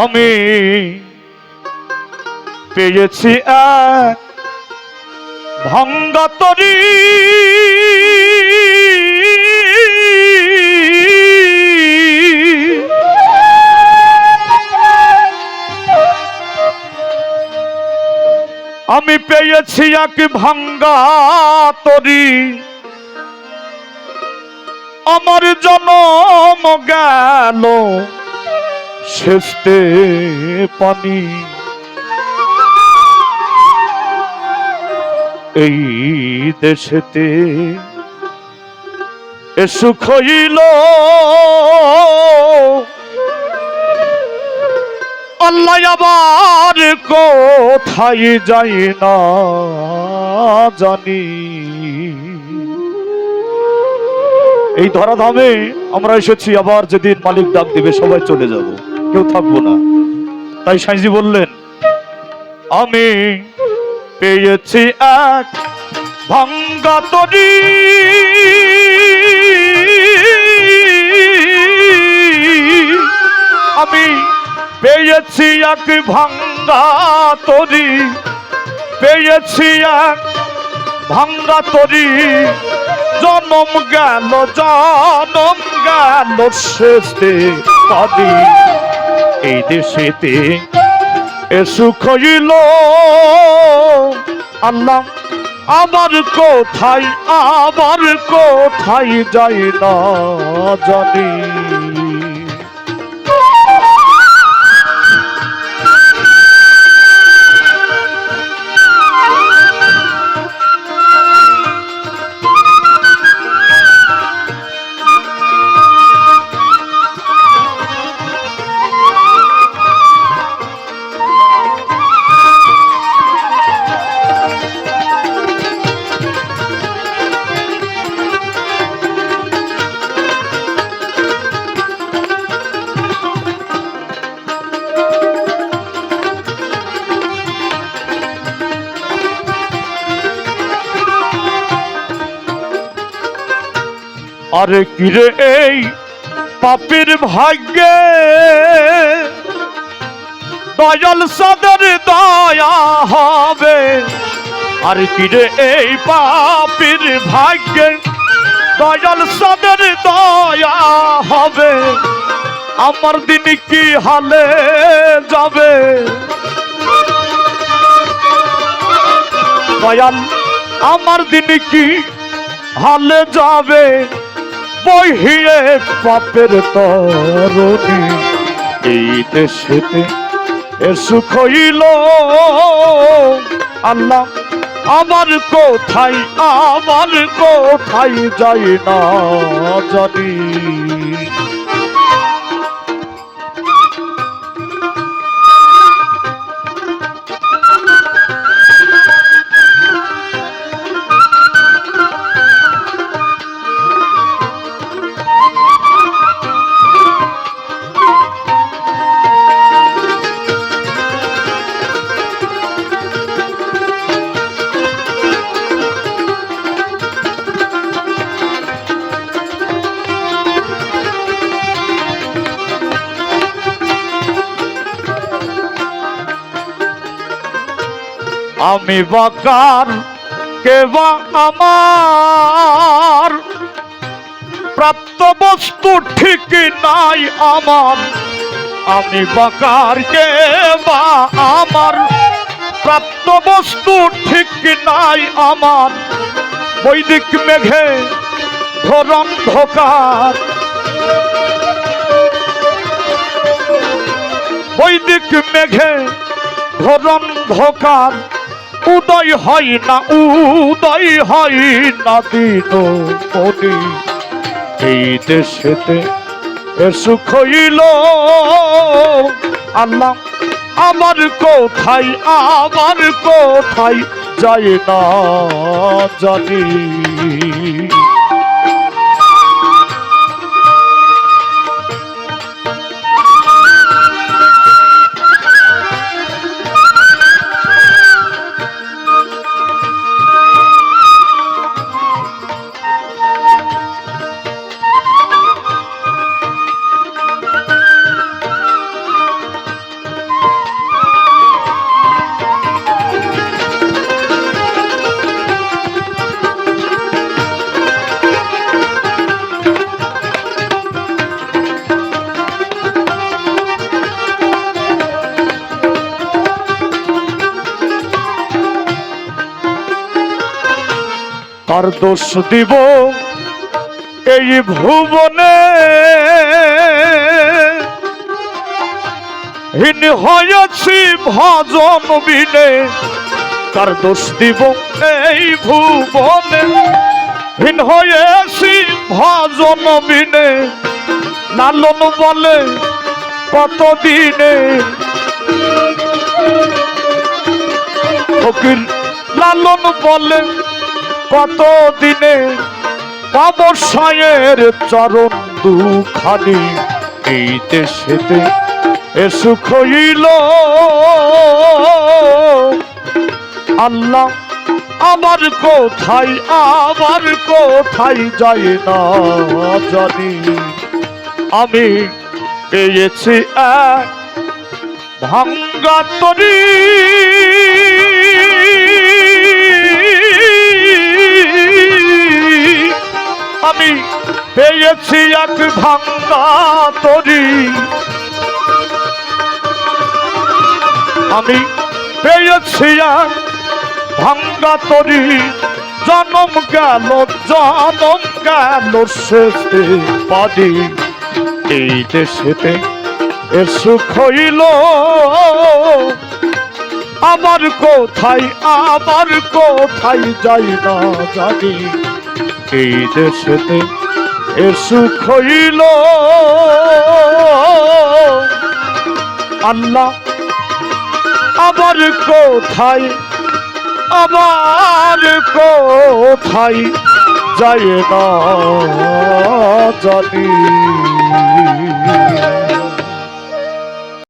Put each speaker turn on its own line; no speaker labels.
আমি পেয়েছি এক ভাঙ্গা তরি, আমি পেয়েছি এক ভাঙ্গা তরি, আমার জনম গেল শেষতে পানি। এই দেশেতে এ সুখ হইল আল্লাহ আবার কোথায় যাই না জানি। এই ধরাধামে আমরা এসেছি, আবার যেদিন মালিক ডাক দিবে সবাই চলে যাব, কেউ থাকবো না। তাই সাইজি বললেন আমি পেয়েছি এক ভাঙ্গা তরি, আমি পেয়েছি এক ভাঙ্গা তরি, পেয়েছি এক ভাঙ্গা তরি, জনম গেল শেষে পানি। এই দেশেতে এ সুখ হইল আল্লাহ আবার কোথায় যাই না জানি। আরে কিরে এই পাপীর ভাগ্যে দয়াল সাদের দয়া হবে। আর কিরে এই পাপীর ভাগ্যে দয়াল সাদের দয়া হবে। আমার দিন কি হালে যাবে দয়াল, আমার দিন কি হালে যাবে। বহিয়ে পাপের তরণী এই দেশেতে এ সুখ হইল আল্লাহ আমার কোথায় যাই না জানি। আমি বাকার কেবা আমার প্রাপ্ত বস্তু ঠিক নাই আমার। আমি বাকার কেবা আমার প্রাপ্ত বস্তু ঠিক নাই আমার। বৈদিক মেঘে ঘোর অন্ধকার, বৈদিক মেঘে ঘোর অন্ধকার। উদয় হয় না দিন মনি। এই দেশেতে এ সুখ হইল আল্লাহ আমার কোথায় যাই না জানি। কার দোষ দিব এই ভুবনে, হীন হয়েছি ভজন বিনে, কার দোষ দিব এই ভুবনে, হীন হয়েছি ভজন বিনে, লালন বলে কতদিনে, ফকির লালন বলে কতদিনে, পাব সায়ের চরণ দুখানি, এই দেশেতে এ সুখ হইল। আল্লাহ আমার কোথায় যায় না জানি, আমি পেয়েছি এক ভাঙ্গা তরী, আমি পেয়েছি এক ভাঙ্গা তরী, আমি পেয়েছি এক ভাঙ্গা তরী, জনম গেল শেষে পারি, এই দেশেতে এ সুখ হইল। আমার কোথায় যাই না জানি, এই দেশেতে এ সুখ হইল। আল্লাহ আমার কোথায় যায় না জানি।